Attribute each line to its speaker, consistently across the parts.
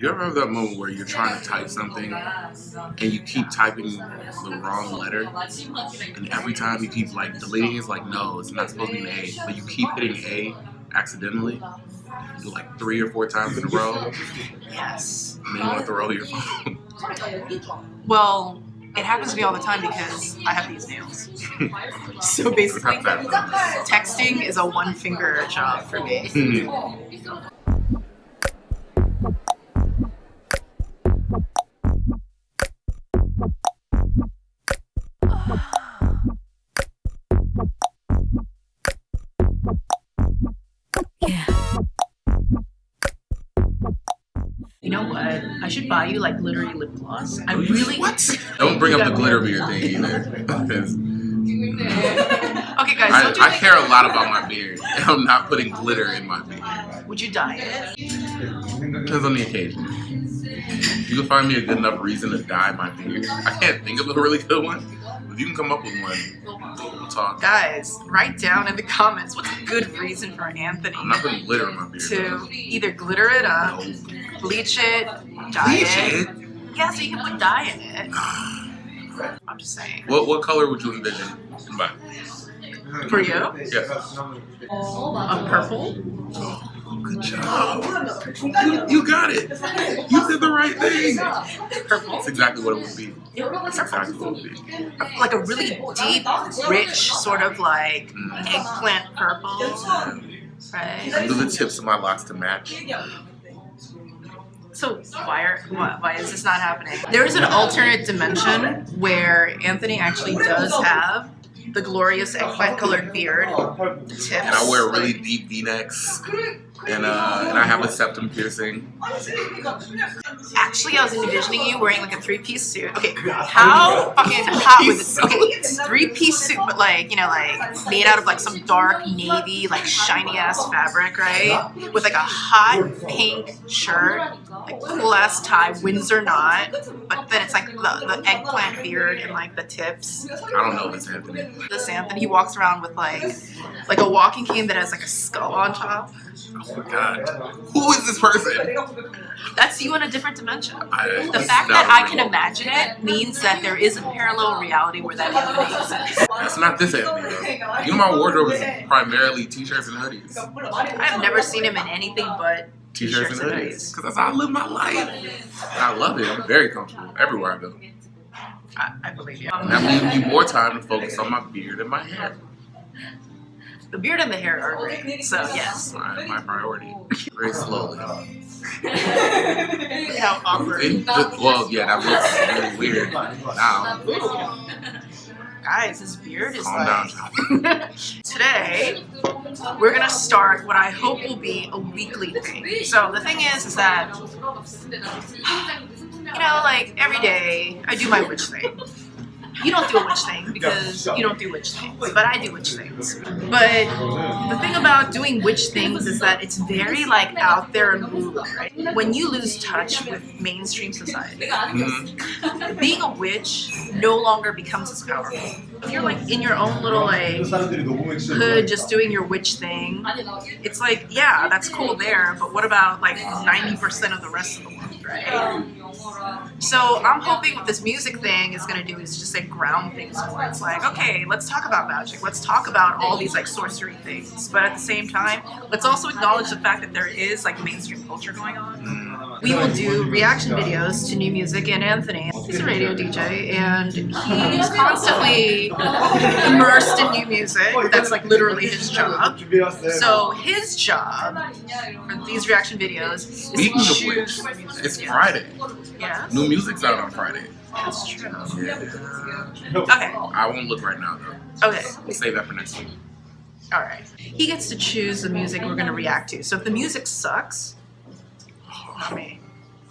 Speaker 1: You ever have that moment where you're trying to type something and you keep typing the wrong letter, and every time you keep like deleting it, it's like, no, it's not supposed to be an A, but you keep hitting A accidentally, you do like 3 or 4 times in a row.
Speaker 2: Yes.
Speaker 1: And then you want to throw your phone.
Speaker 2: Well, it happens to me all the time because I have these nails. So basically, texting is a one-finger job for me. You know what? I should buy you like glittery lip gloss. I really
Speaker 1: What? Don't bring up the glitter beard thing either.
Speaker 2: Okay, guys.
Speaker 1: I care a lot about my beard. I'm not putting glitter in my beard.
Speaker 2: Would you dye it?
Speaker 1: Depends on the occasion. You can find me a good enough reason to dye my beard. I can't think of a really good one. If you can come up with one, we'll talk.
Speaker 2: Guys, write down in the comments what's a good reason for Anthony
Speaker 1: I'm not putting glitter in my beard.
Speaker 2: to either glitter it up, bleach it, dye it. Yeah, so you can put dye in it. I'm just saying.
Speaker 1: What color would you envision? Bye.
Speaker 2: For you?
Speaker 1: Yeah.
Speaker 2: A purple?
Speaker 1: Good job. You got it. You did the right thing.
Speaker 2: Purple?
Speaker 1: That's exactly what it would be. That's exactly what it would be.
Speaker 2: Like a really deep, rich, sort of like eggplant purple. Right?
Speaker 1: I do the tips of my locks to match.
Speaker 2: So why is this not happening? There's an alternate dimension where Anthony actually does have the glorious eggplant colored beard, the tips.
Speaker 1: And I wear really deep V-necks. And I have a septum piercing.
Speaker 2: Actually, I was envisioning you wearing like a 3-piece suit. Okay, how fucking hot would this? Okay, it's 3-piece suit, but like, you know, like made out of like some dark navy, like shiny ass fabric, right? With like a hot pink shirt, like cool ass tie, Windsor knot, but then it's like the eggplant beard and like the tips.
Speaker 1: I don't know this Anthony.
Speaker 2: This Anthony, he walks around with like a walking cane that has like a skull on top.
Speaker 1: Oh my god. Who is this person?
Speaker 2: That's you in a different dimension.
Speaker 1: The
Speaker 2: fact that I can imagine it means that there is a parallel reality where that Anthony exists.
Speaker 1: That's not this Anthony. You know my wardrobe is primarily t-shirts and hoodies.
Speaker 2: I've never seen him in anything but
Speaker 1: T-shirts and hoodies. Because that's how I live my life. And I love it. I'm very comfortable everywhere I go.
Speaker 2: I believe you.
Speaker 1: And that leaves me more time to focus on my beard and my hair.
Speaker 2: The beard and the hair are great, so yes.
Speaker 1: My priority. Very slowly.
Speaker 2: How awkward.
Speaker 1: Well, yeah, that looks really weird now.
Speaker 2: Guys, his beard is
Speaker 1: Calm
Speaker 2: like...
Speaker 1: down.
Speaker 2: Today, we're gonna start what I hope will be a weekly thing. So the thing is that, you know, like every day, I do my witch thing. You don't do a witch thing because you don't do witch things, but I do witch things. But the thing about doing witch things is that it's very like out there and woo, right? When you lose touch with mainstream society, being a witch no longer becomes as powerful. If you're like in your own little like hood just doing your witch thing, it's like, yeah, that's cool there, but what about like 90% of the rest of the world, right? So I'm hoping what this music thing is going to do is just like ground things more. It's like, okay, let's talk about magic. Let's talk about all these like sorcery things. But at the same time, let's also acknowledge the fact that there is like mainstream culture going on. We will do reaction videos to new music, and Anthony, he's a radio DJ, and he's constantly immersed in new music. That's like literally his job. So his job for these reaction videos is
Speaker 1: Speaking
Speaker 2: to
Speaker 1: of
Speaker 2: choose
Speaker 1: which,
Speaker 2: music.
Speaker 1: it's Friday.
Speaker 2: Yeah,
Speaker 1: New music's out on Friday.
Speaker 2: that's true.
Speaker 1: Yeah.
Speaker 2: Okay,
Speaker 1: I won't look right now though.
Speaker 2: okay,
Speaker 1: We'll save that for next week.
Speaker 2: all right. He gets to choose the music we're going to react to. So if the music sucks, not me.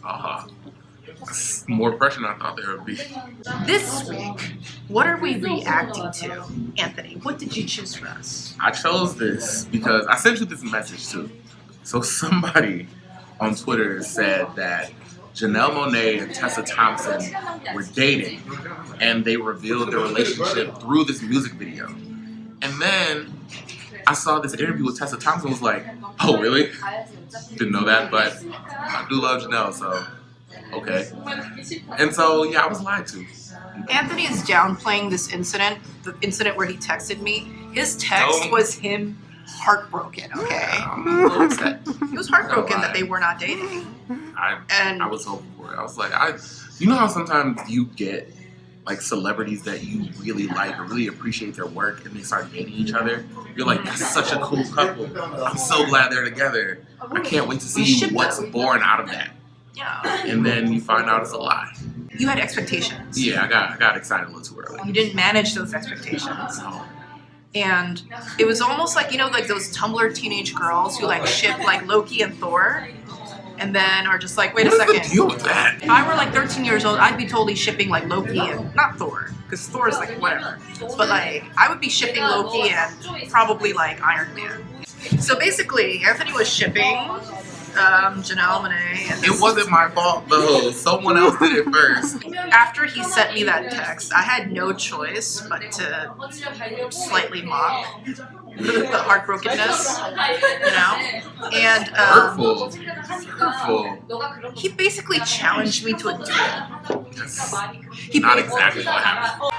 Speaker 1: That's more pressure than I thought there would be.
Speaker 2: This week, what are we reacting to? Anthony, what did you choose for us?
Speaker 1: I chose this because I sent you this message too. So somebody on Twitter said that Janelle Monáe and Tessa Thompson were dating, and they revealed their relationship through this music video. And then I saw this interview with Tessa Thompson, was like, oh really? Didn't know that, but I do love Janelle, so okay. And so yeah, I was lied to.
Speaker 2: Anthony is downplaying this incident, the incident where he texted me. His text was him heartbroken, okay?
Speaker 1: I'm a little upset.
Speaker 2: He was heartbroken that they were not dating.
Speaker 1: I was hoping for it. I was like, you know how sometimes you get like celebrities that you really like or really appreciate their work and they start dating each other? You're like, that's such a cool couple. I'm so glad they're together. I can't wait to see what's born out of that.
Speaker 2: Yeah.
Speaker 1: And then you find out it's a lie.
Speaker 2: You had expectations.
Speaker 1: Yeah, I got excited a little too early.
Speaker 2: You didn't manage those expectations. And it was almost like, you know, like those Tumblr teenage girls who like ship like Loki and Thor and then are just like, wait a second.
Speaker 1: What's the deal with that?
Speaker 2: If I were like 13 years old, I'd be totally shipping like Loki and not Thor, because Thor is like whatever. But like, I would be shipping Loki and probably like Iron Man. So basically, Anthony was shipping Janelle Monae. And
Speaker 1: it wasn't my fault though. Someone else did it first.
Speaker 2: After he sent me that text, I had no choice but to slightly mock the heartbrokenness, you know? And
Speaker 1: hurtful.
Speaker 2: He basically challenged me to a duel.
Speaker 1: That's not exactly what happened.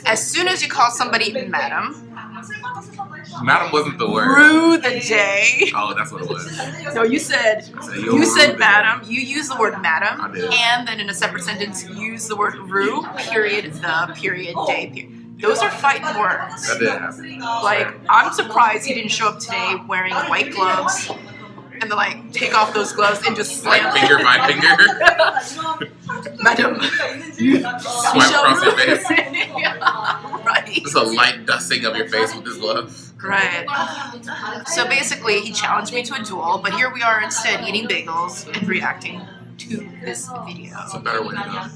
Speaker 2: As soon as you call somebody madam,
Speaker 1: Madam wasn't the word.
Speaker 2: Rue the day.
Speaker 1: Oh, that's what it was.
Speaker 2: No, you said madam. You used the word madam.
Speaker 1: I did.
Speaker 2: And then in a separate sentence, you used the word rue, period, the, period, day, period. Those are fighting words.
Speaker 1: That did happen.
Speaker 2: Like, I'm surprised he didn't show up today wearing white gloves and then like take off those gloves and just slam
Speaker 1: like finger by finger.
Speaker 2: Madam.
Speaker 1: Swipe across your face.
Speaker 2: Yeah, right.
Speaker 1: Just a light dusting of your face with this glove.
Speaker 2: Right. So basically, he challenged me to a duel, but here we are instead eating bagels and reacting to this video.
Speaker 1: It's a better way to go.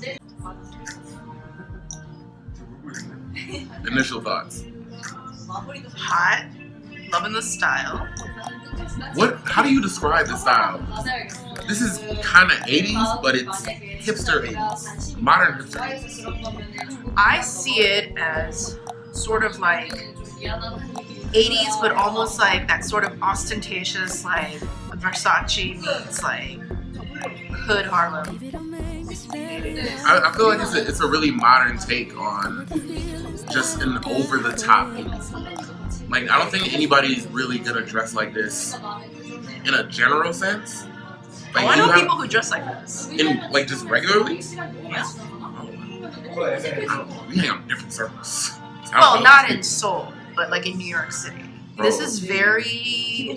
Speaker 1: Initial thoughts.
Speaker 2: Hot, loving the style.
Speaker 1: How do you describe the style? This is kind of 80s, but it's hipster 80s. Modern hipster 80s.
Speaker 2: I see it as sort of like 80s, but almost like that sort of ostentatious, like Versace meets like Hood Harlem.
Speaker 1: I feel like it's a really modern take on just an over-the-top 80s. Like, I don't think anybody's really gonna dress like this in a general sense. Like,
Speaker 2: I know people who dress like this.
Speaker 1: Like, just regularly?
Speaker 2: Yeah.
Speaker 1: We hang on different circles.
Speaker 2: Well, not in Seoul, but like in New York City. This is very,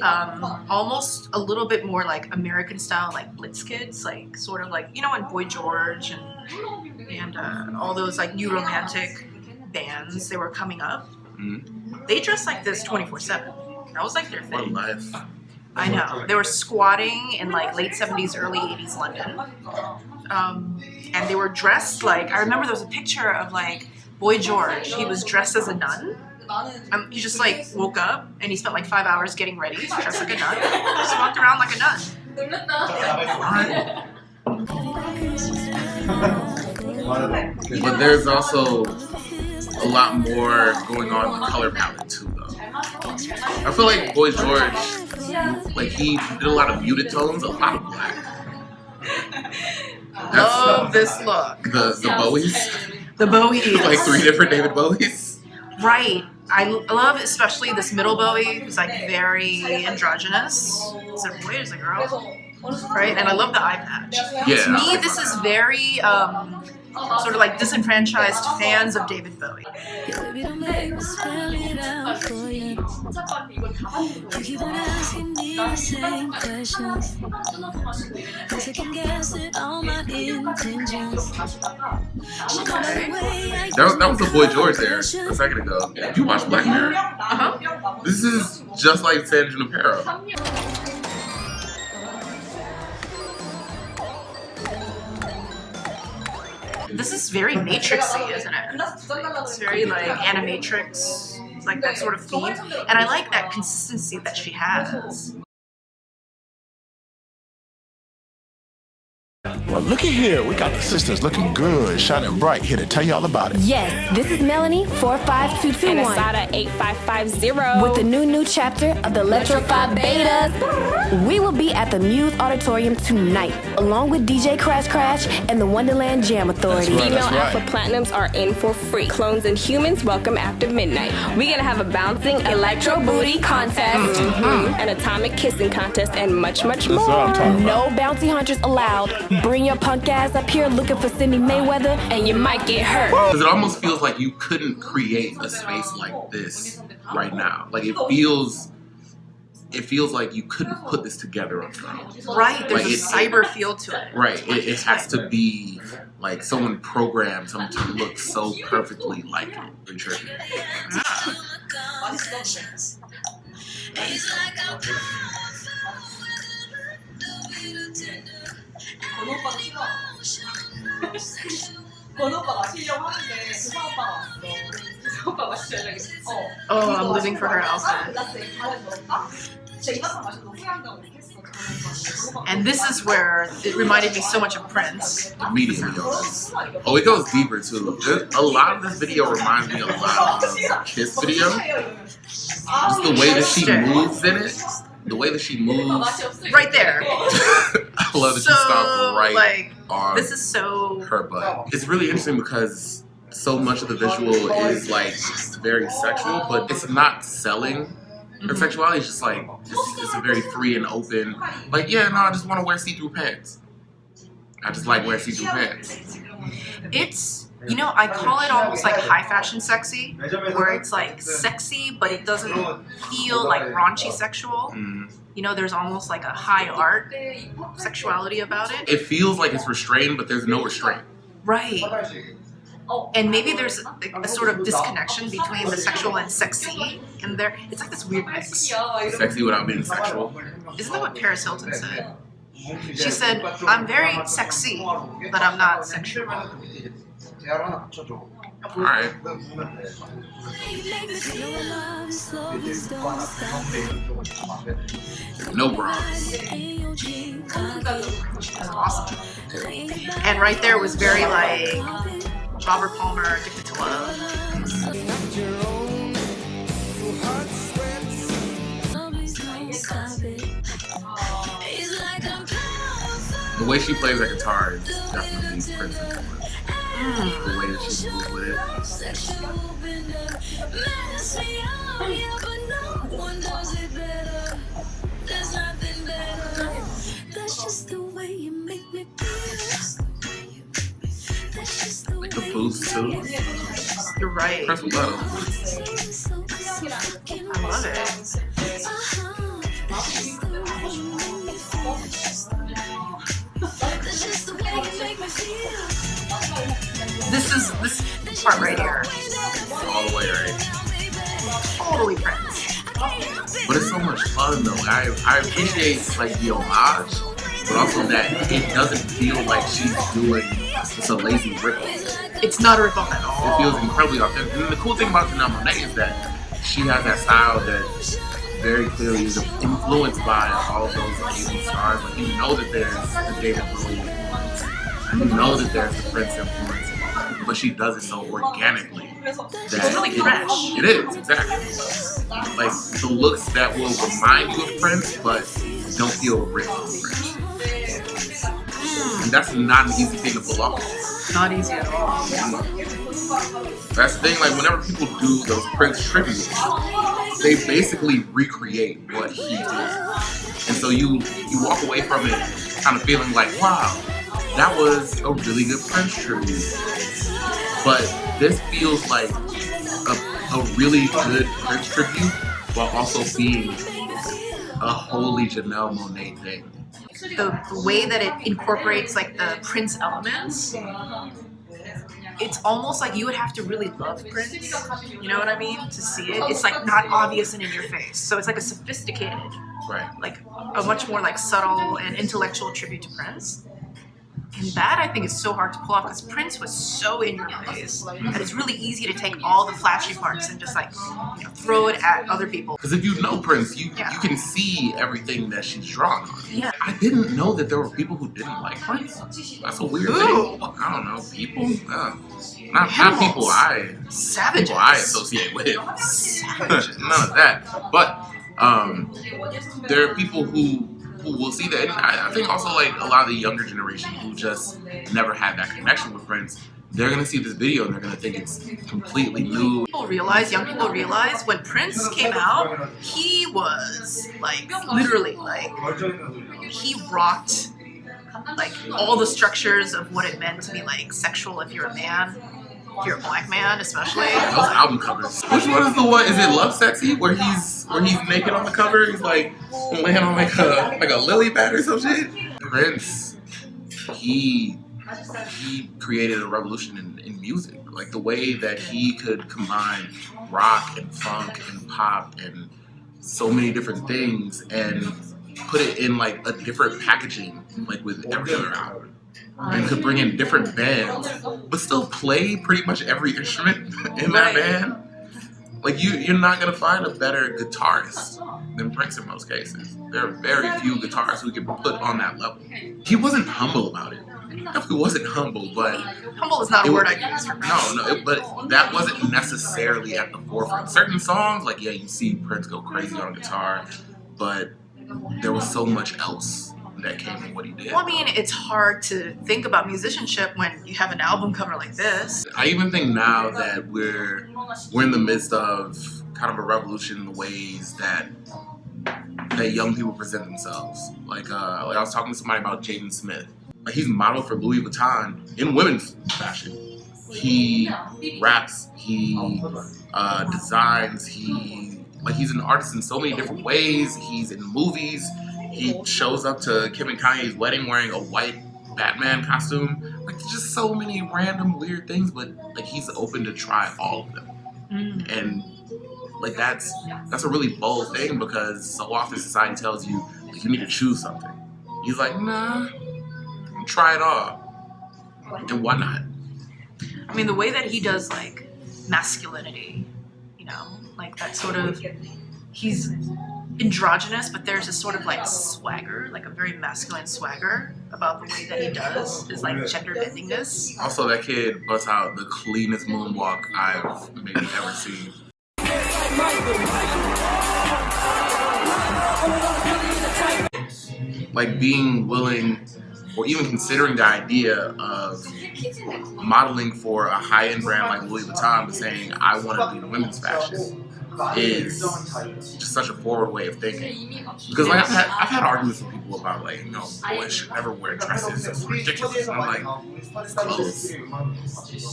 Speaker 2: almost a little bit more like American style, like Blitz Kids, like sort of like, you know, when Boy George and all those like new romantic bands, they were coming up. Mm-hmm. They dressed like this 24/7. That was like their thing.
Speaker 1: What life?
Speaker 2: I know. They were squatting in like late 70s, early 80s London. And they were dressed like, I remember there was a picture of like Boy George. He was dressed as a nun. He just like woke up and he spent like 5 hours getting ready to dress like a nun. Just walked around like a nun.
Speaker 1: But there's also a lot more going on in the color palette too, though. I feel like Boy George, like he did a lot of muted tones, a lot of black.
Speaker 2: Love this look.
Speaker 1: The Bowies.
Speaker 2: The Bowies.
Speaker 1: Like 3 different David Bowies.
Speaker 2: Right. I love especially this middle Bowie who's like very androgynous. Is it a boy or is it a girl? Right? And I love the eye patch.
Speaker 1: Yeah.
Speaker 2: To me, this is very sort of like disenfranchised fans of David Bowie.
Speaker 1: That was a Boy George there a second ago. You watched Black Mirror?
Speaker 2: Uh-huh.
Speaker 1: This is just like San Junipero.
Speaker 2: This is very Matrixy, isn't it? It's very like Animatrix, like that sort of theme. And I like that consistency that she has.
Speaker 3: Well, looky here. We got the sisters looking good, shining bright. Here to tell you all about it.
Speaker 4: Yes, this is Melanie, 45221.
Speaker 5: And Asada, 8550.
Speaker 4: With the new chapter of the Electrified Betas. We will be at the Muse Auditorium tonight, along with DJ Crash Crash and the Wonderland Jam Authority.
Speaker 3: That's right,
Speaker 5: Female
Speaker 3: that's
Speaker 5: Alpha
Speaker 3: right.
Speaker 5: Platinums are in for free. Clones and humans welcome after midnight. We're gonna have a bouncing electro booty contest, an atomic kissing contest, and much
Speaker 3: That's
Speaker 5: more.
Speaker 3: what I'm talking about.
Speaker 4: No bounty hunters allowed. Bring your punk ass up here looking for Cindy Mayweather,
Speaker 5: And you might get hurt.
Speaker 1: Because it almost feels like you couldn't create a space like this right now. Like it feels like you couldn't put this together on your own.
Speaker 2: Right, there's
Speaker 1: Like,
Speaker 2: a cyber feel to it.
Speaker 1: Right. It has to be like someone programmed someone to look so perfectly like it. And tricky.
Speaker 2: Oh, I'm living for her outfit. And this is where it reminded me so much of Prince.
Speaker 1: Immediately. Oh, it goes deeper too. A lot of this video reminds me a lot of the Kiss video. Just the way that she moves in it. The way that she moves.
Speaker 2: Right there.
Speaker 1: I love that she stops right
Speaker 2: like,
Speaker 1: on
Speaker 2: this is so...
Speaker 1: her butt. It's really interesting because so much of the visual is like very sexual, but it's not selling her sexuality. It's just like, it's a very free and open, like, yeah, no, I just want to wear see-through pants. I just like wearing see-through pants.
Speaker 2: It's, you know, I call it almost like high fashion sexy, where it's like sexy, but it doesn't feel like raunchy sexual. You know, there's almost like a high art sexuality about it.
Speaker 1: It feels like it's restrained, but there's no restraint.
Speaker 2: Right. And maybe there's a sort of disconnection between the sexual and sexy in there. It's like this weird mix.
Speaker 1: Sexy without being sexual.
Speaker 2: Isn't that what Paris Hilton said? She said, I'm very sexy, but I'm not sexual.
Speaker 1: Alright. No bras.
Speaker 2: That's awesome. And right there was very like Robert Palmer, Addicted to Love.
Speaker 1: The way she plays that guitar is definitely Prince influence. The way that she moves with it. Like the boost too.
Speaker 2: You're right.
Speaker 1: Prince would love those.
Speaker 2: I love it. This part right here.
Speaker 1: All the way right.
Speaker 2: Totally Prince.
Speaker 1: But it's so much fun though. I appreciate like the homage, but also that it doesn't feel like she's doing just a lazy rip-off.
Speaker 2: It's not a rip-off at all.
Speaker 1: It feels incredibly authentic. And the cool thing about Janelle Monae is that she has that style that very clearly is influenced by all of those Asian stars. Like you know that there's the David Bowie influence, and you know that there's the Prince influence, but she does it so organically that
Speaker 2: It's really fresh.
Speaker 1: It is, exactly. Like the looks that will remind you of Prince, but don't feel rich from Prince. And that's not an easy thing to pull off.
Speaker 2: Not easy at all.
Speaker 1: That's the thing, like whenever people do those Prince tributes, they basically recreate what he did. And so you walk away from it kind of feeling like, wow, that was a really good Prince tribute. But this feels like a really good Prince tribute while also being a wholly Janelle Monae thing.
Speaker 2: The way that it incorporates like the Prince elements, it's almost like you would have to really love Prince, you know what I mean, to see it. It's like not obvious and in your face. So it's like a sophisticated,
Speaker 1: Right.
Speaker 2: like a much more like subtle and intellectual tribute to Prince. And that, I think, is so hard to pull off because Prince was so in your face that it's really easy to take all the flashy parts and just like, you know, throw it at other people.
Speaker 1: Because if you know Prince, you can see everything that she's drawn on.
Speaker 2: Yeah.
Speaker 1: I didn't know that there were people who didn't like Prince. That's a weird thing. I don't know, people? Not people
Speaker 2: Savages.
Speaker 1: People I associate with.
Speaker 2: Savages.
Speaker 1: None of that. But there are people who will see that. And I think also like a lot of the younger generation who just never had that connection with Prince, they're gonna see this video and they're gonna think it's completely new.
Speaker 2: Young people realize when Prince came out, he was like literally like he rocked like all the structures of what it meant to be like sexual if you're a man. If you're a black man, especially.
Speaker 1: Those album covers. Which one is the one? Is it Love Sexy, where he's naked on the cover? He's like laying on like a lily pad or some shit. Prince, he created a revolution in music. Like the way that he could combine rock and funk and pop and so many different things and put it in like a different packaging, like with every other album. And could bring in different bands, but still play pretty much every instrument in that band. Like you're not gonna find a better guitarist than Prince in most cases. There are very few guitarists who can put on that level. He wasn't humble about it. He wasn't humble, but
Speaker 2: humble is not a word I use for Prince.
Speaker 1: But that wasn't necessarily at the forefront. Certain songs, like you see Prince go crazy on guitar, but there was so much else that came in what he did.
Speaker 2: Well, I mean, it's hard to think about musicianship when you have an album cover like this.
Speaker 1: I even think now that we're in the midst of kind of a revolution in the ways that young people present themselves. Like I was talking to somebody about Jaden Smith. Like he's modeled for Louis Vuitton in women's fashion. He raps, he designs, he's an artist in so many different ways. He's in movies. He shows up to Kim and Kanye's wedding wearing a white Batman costume. Like, there's just so many random weird things, but like he's open to try all of them. And like that's a really bold thing because so often society tells you like, you need to choose something. He's like, nah, try it all. And why not?
Speaker 2: I mean, the way that he does like masculinity, you know, like that sort of, he's androgynous, but there's a sort of like swagger, like a very masculine swagger about the way that he does his like gender bendingness.
Speaker 1: Also, that kid busts out the cleanest moonwalk I've maybe ever seen. Like being willing or even considering the idea of modeling for a high-end brand like Louis Vuitton but saying, I want to do women's fashion is just such a forward way of thinking. Because like I've had arguments with people about like, you know, boys should never wear dresses. It's ridiculous. And I'm like, it's clothes.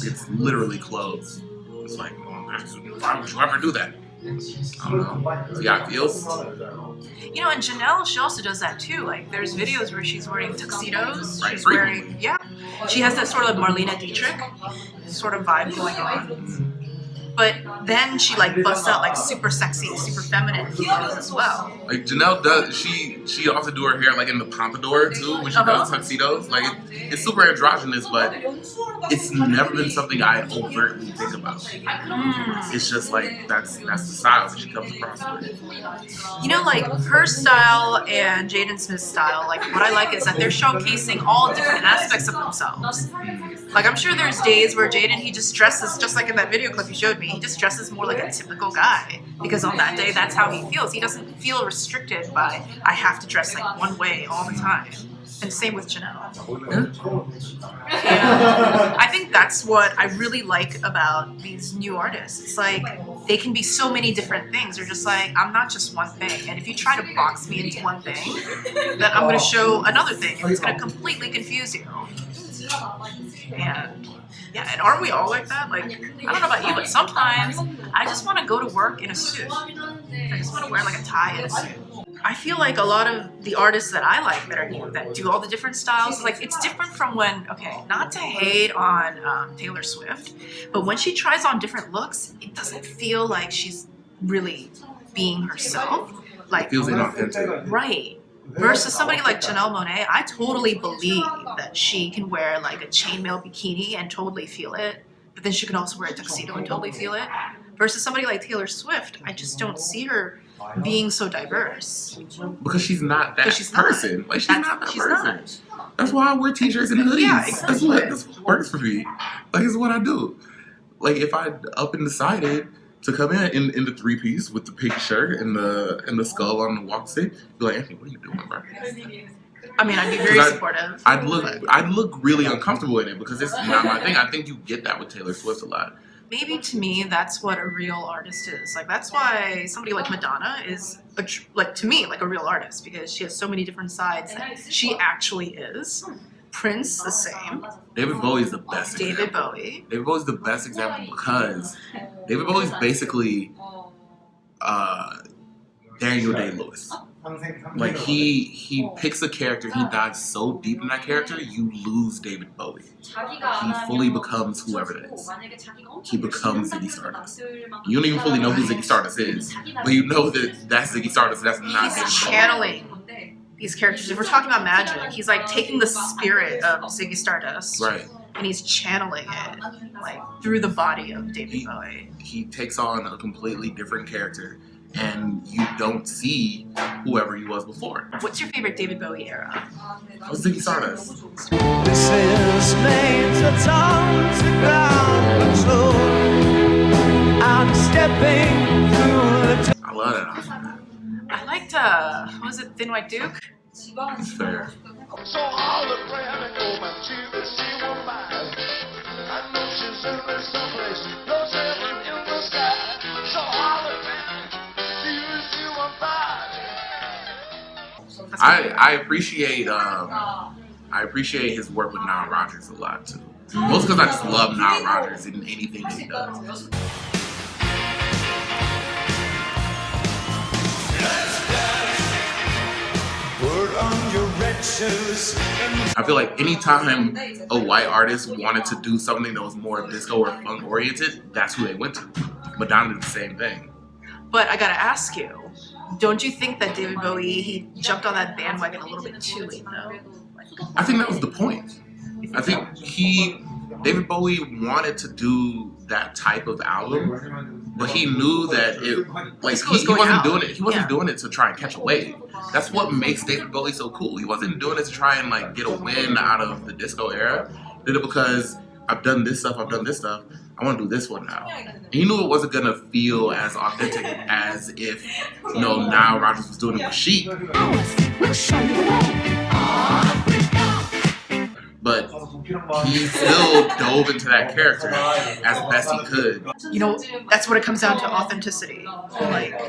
Speaker 1: It's literally clothes. It's like, why would you ever do that? I don't know. See how it feels?
Speaker 2: You know, and Janelle, she also does that too. Like, there's videos where she's wearing tuxedos.
Speaker 1: Right,
Speaker 2: she's wearing, she has that sort of Marlene Dietrich sort of vibe going on. But then she like busts out like super sexy, super feminine clothes as well.
Speaker 1: Like Janelle does, she also do her hair like in the pompadour too when she does tuxedos. Like it's super androgynous, but it's never been something I overtly think about. It's just like that's the style that she comes across with.
Speaker 2: You know, like her style and Jaden Smith's style, like what I like is that they're showcasing all different aspects of themselves. Like I'm sure there's days where Jaden, he just dresses just like in that video clip you showed me. He just dresses more like a typical guy because on that day that's how he feels. He doesn't feel restricted by I have to dress like one way all the time. And same with Janelle. And I think that's what I really like about these new artists. It's like they can be so many different things. They're just like, I'm not just one thing. And if you try to box me into one thing, then I'm going to show another thing. And it's going to completely confuse you. And yeah, and aren't we all like that? Like, I don't know about you, but sometimes I just want to go to work in a suit. I just want to wear like a tie and a suit. I feel like a lot of the artists that I like that are new, that do all the different styles, like it's different from when, okay, not to hate on Taylor Swift, but when she tries on different looks, it doesn't feel like she's really being herself. Like,
Speaker 1: it feels inauthentic.
Speaker 2: Right. Versus somebody like Janelle Monáe, I totally believe that she can wear like a chainmail bikini and totally feel it, but then she can also wear a tuxedo and totally feel it. Versus somebody like Taylor Swift, I just don't see her being so diverse.
Speaker 1: Because she's not that person. Like, she's not that person. That's why I wear t-shirts and hoodies.
Speaker 2: Yeah, exactly.
Speaker 1: That's what works for me. Like, it's what I do. Like, if I up and decided to come in the three-piece with the pink shirt and the skull on the walk stick, be like, Anthony, what are you doing, bro?
Speaker 2: I mean, I'd be very supportive.
Speaker 1: I'd look really uncomfortable in it because it's not my thing. I think you get that with Taylor Swift a lot.
Speaker 2: Maybe to me, that's what a real artist is. Like, that's why somebody like Madonna is, to me, like a real artist, because she has so many different sides that she actually is. Prince, the same.
Speaker 1: David Bowie is the best example. David Bowie's the best example because David Bowie's basically Daniel Day-Lewis. Like, he picks a character, he dives so deep in that character, you lose David Bowie. He fully becomes whoever it is. He becomes Ziggy Stardust. You don't even fully know who Ziggy Stardust is, but you know that that's Ziggy Stardust, that's not David Bowie.
Speaker 2: He's channeling these characters. If we're talking about magic, he's like taking the spirit of Ziggy Stardust,
Speaker 1: right,
Speaker 2: and he's channeling it like through the body of David Bowie.
Speaker 1: He takes on a completely different character, and you don't see whoever he was before.
Speaker 2: What's your favorite David Bowie era?
Speaker 1: What's Ziggy Stardust?
Speaker 6: This is made to touch the ground slow. I'm stepping through the
Speaker 1: I love that album.
Speaker 2: I liked, what was it, Thin White Duke?
Speaker 1: It's fair.
Speaker 6: So all the brand and woman, she will find. I know she's in there someplace, no heaven in the sky. So all the brand, she will find.
Speaker 1: I appreciate his work with Nile Rodgers a lot too. Mostly because I just love Nile Rodgers in anything that he does. I feel like anytime a white artist wanted to do something that was more disco or funk oriented, that's who they went to. Madonna did the same thing.
Speaker 2: But I gotta ask you, don't you think that David Bowie, he jumped on that bandwagon a little bit too late though?
Speaker 1: I think that was the point. I think David Bowie wanted to do that type of album, but he knew that he wasn't doing it. He wasn't doing it to try and catch a wave. That's what makes David Bowie so cool. He wasn't doing it to try and like get a win out of the disco era. He did it because I've done this stuff. I want to do this one now. And he knew it wasn't gonna feel as authentic as if Nile Rodgers was doing it with Chic. But he still dove into that character as best he could.
Speaker 2: That's what it comes down to, authenticity. Like,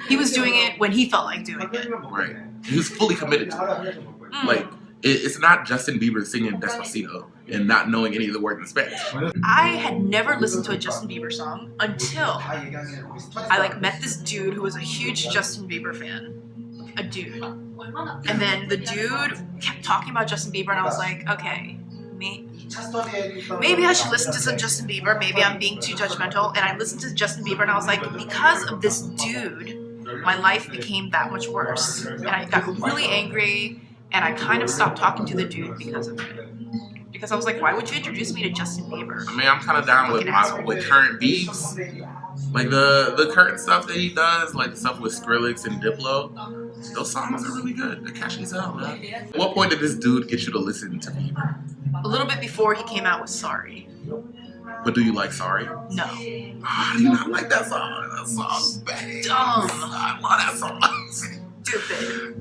Speaker 2: he was doing it when he felt like doing it.
Speaker 1: Right. He was fully committed to it. Like, it's not Justin Bieber singing Despacito and not knowing any of the words in Spanish.
Speaker 2: I had never listened to a Justin Bieber song until I met this dude who was a huge Justin Bieber fan. A dude. And then the dude kept talking about Justin Bieber, and I was like, okay, maybe I should listen to some Justin Bieber. Maybe I'm being too judgmental. And I listened to Justin Bieber, and I was like, because of this dude, my life became that much worse. And I got really angry, and I kind of stopped talking to the dude because of it. Because I was like, why would you introduce me to Justin Bieber?
Speaker 1: I mean, I'm kind of down with current beats. Like the current stuff that he does, like the stuff with Skrillex and Diplo. Those songs are really good. They're catchy as hell, man. At what point did this dude get you to listen to Bieber?
Speaker 2: A little bit before he came out with Sorry.
Speaker 1: But do you like Sorry?
Speaker 2: No.
Speaker 1: How do you not like that song? That song's bad.
Speaker 2: Dumb.
Speaker 1: I love that song.
Speaker 2: Stupid.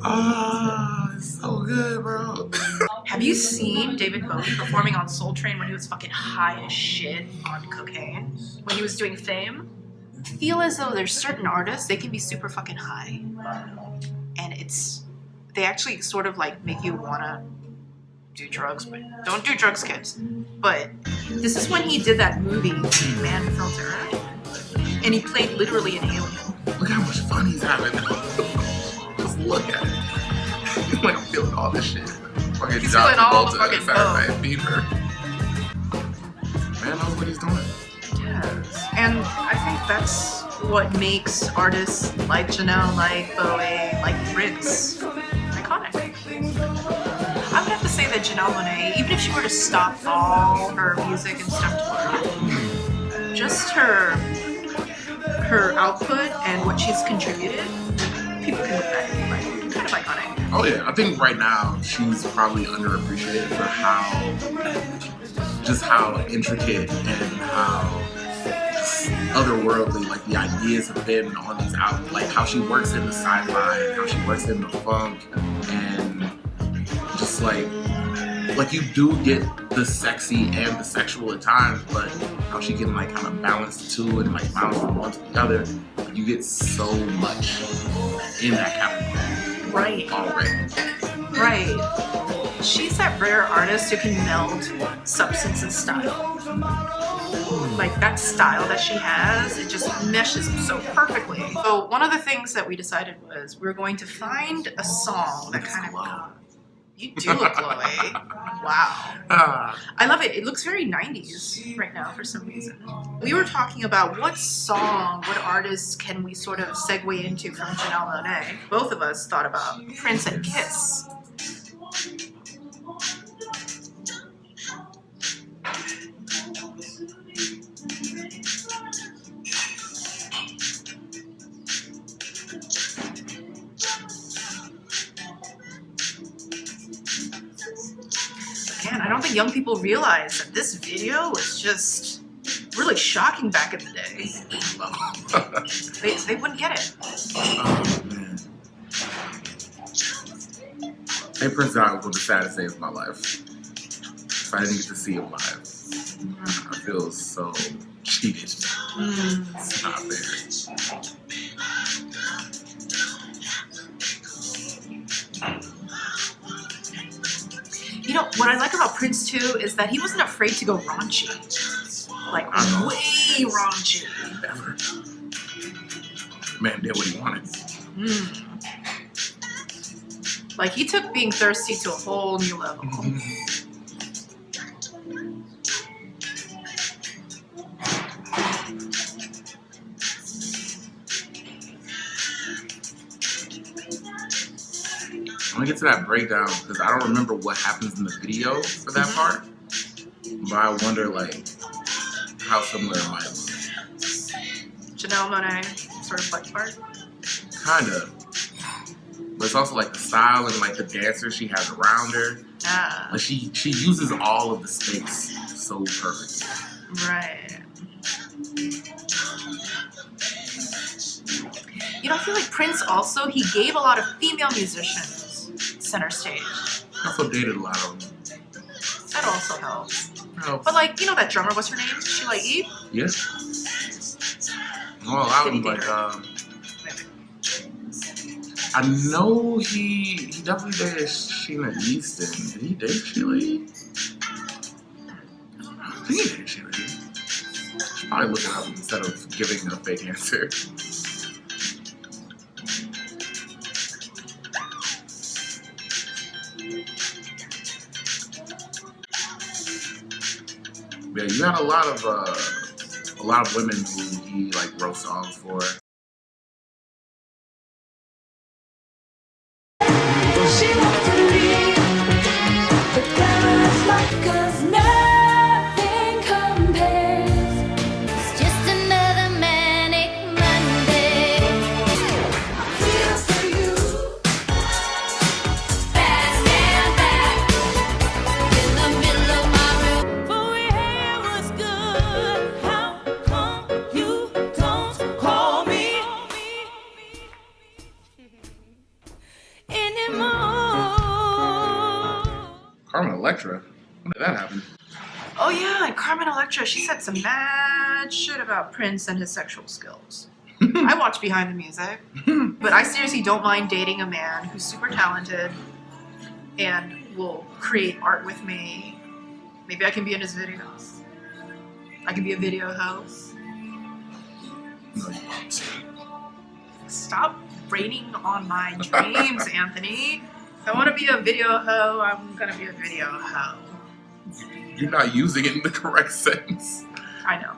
Speaker 1: It's so good, bro.
Speaker 2: Have you seen David Bowie performing on Soul Train when he was fucking high as shit on cocaine? When he was doing Fame? I feel as though there's certain artists, they can be super fucking high. And they actually sort of like make you wanna do drugs, but don't do drugs, kids. But this is when he did that movie, Man Who Fell to Earth. And he played literally an alien.
Speaker 1: Look how much fun he's having. Just look at it. He's like, I'm feeling all this shit. Fucking
Speaker 2: He's
Speaker 1: John
Speaker 2: feeling all the
Speaker 1: Travolta
Speaker 2: fucking
Speaker 1: and Saturday Night Fever. Man knows what he's doing.
Speaker 2: Yes. And I think that's what makes artists like Janelle, like Bowie, like Prince iconic. that Janelle Monáe, even if she were to stop all her music and stuff tomorrow, just her output and what she's contributed, people can look back and be like, kind of iconic.
Speaker 1: Oh yeah, I think right now she's probably underappreciated for how intricate and how otherworldly like the ideas have been on these albums. Like how she works in the sci-fi, and how she works in the funk, and just like you do get the sexy and the sexual at times, but how she can like kind of balance the two and like bounce from one to the other. You get so much in that category.
Speaker 2: Right.
Speaker 1: Already.
Speaker 2: Right. She's that rare artist who can meld substance and style. Like that style that she has, it just meshes so perfectly. So one of the things that we decided was we were going to find a song that kind of... You do look glowy. Wow. I love it. It looks very 90s right now for some reason. We were talking about what artists can we sort of segue into from Janelle Monae. Both of us thought about Prince and Kiss. I don't think young people realize that this video was just really shocking back in the day. They wouldn't get it.
Speaker 1: Oh, man. Hey, Prince died was one of the saddest days of my life. If I didn't get to see him live, I feel so cheated. It's not fair.
Speaker 2: You know, what I like about Prince, too, is that he wasn't afraid to go raunchy. Like, way raunchy.
Speaker 1: Ever. Man did what he wanted.
Speaker 2: Like, he took being thirsty to a whole new level.
Speaker 1: I'm gonna get to that breakdown because I don't remember what happens in the video for that part, but I wonder like how similar it might look.
Speaker 2: Janelle Monae, sort of like part.
Speaker 1: Kinda, but it's also like the style and like the dancers she has around her. Like she uses all of the space so perfectly.
Speaker 2: Right. You know, I feel like Prince also, he gave a lot of female musicians center stage.
Speaker 1: Also dated a lot of them.
Speaker 2: That also helps.
Speaker 1: Helps.
Speaker 2: But like, you know that drummer, what's her name? Sheila E?
Speaker 1: Yeah. Well, I was like, I know he definitely dated Sheena Easton. Did he date Sheila E? I think he dated Sheila E. Should probably look it up instead of giving a fake answer. Yeah, you had a lot of women who he like wrote songs for.
Speaker 6: She wants to leave, but glamorous life, 'cause nothing compares. It's just another manic Monday. Here's to you, fast and back, in the middle of my room. For we hear what's good. How come you don't call me anymore?
Speaker 1: Carmen Electra. When did that happen?
Speaker 2: Oh yeah, and Carmen Electra, she said some mad shit about Prince and his sexual skills. I watch Behind the Music, but I seriously don't mind dating a man who's super talented and will create art with me. Maybe I can be in his videos. I can be a video host.
Speaker 1: No, you won't.
Speaker 2: Stop raining on my dreams, Anthony. If I want to be a video hoe, I'm gonna be a video hoe.
Speaker 1: You're not using it in the correct sense.
Speaker 2: I know.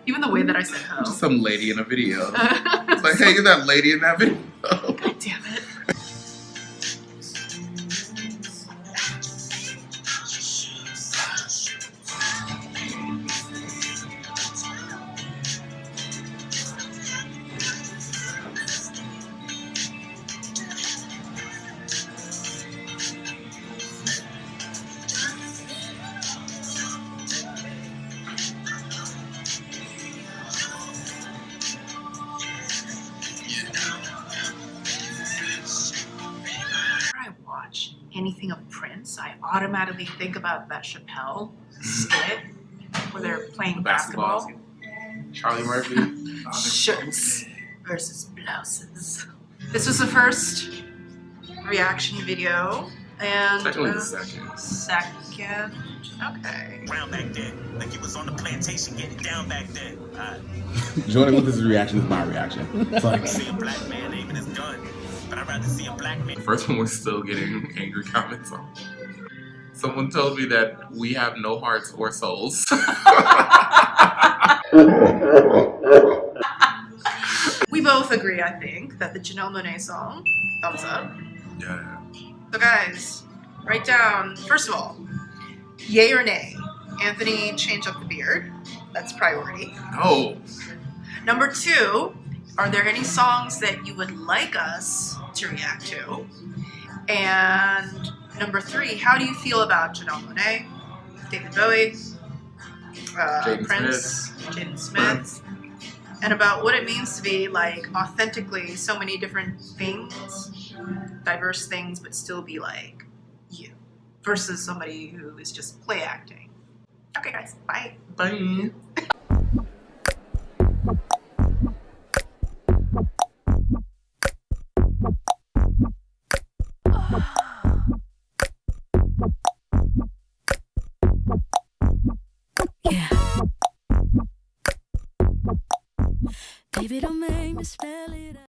Speaker 2: Even the way that I said hoe.
Speaker 1: Just some lady in a video. It's like, hey, you're that lady in that video.
Speaker 2: God damn it. anything of Prince, I automatically think about that Chappelle skit where they're playing basketball.
Speaker 1: Charlie Murphy.
Speaker 2: Shirts versus blouses. This was the first reaction video, and
Speaker 1: Technically the second.
Speaker 2: Second. Okay.
Speaker 7: Round back then, like you was on the plantation getting down back then.
Speaker 8: Jordan with his reaction is my reaction. It's like,
Speaker 7: See a black man aiming his gun, but I'd rather see a black man.
Speaker 1: The first one we're still getting angry comments on. Someone told me that we have no hearts or souls.
Speaker 2: We both agree, I think, that the Janelle Monae song, thumbs up.
Speaker 1: Yeah.
Speaker 2: So guys, write down, first of all, yay or nay. Anthony, change up the beard. That's priority.
Speaker 1: No.
Speaker 2: Number 2, are there any songs that you would like us to react to? And number 3, how do you feel about Janelle Monae, David Bowie,
Speaker 1: Jaden
Speaker 2: Prince, Jaden Smith, and about what it means to be like authentically so many different things, diverse things, but still be like you, versus somebody who is just play acting. Okay, guys, bye.
Speaker 1: Bye.
Speaker 4: Yeah. Baby, don't make me spell it out.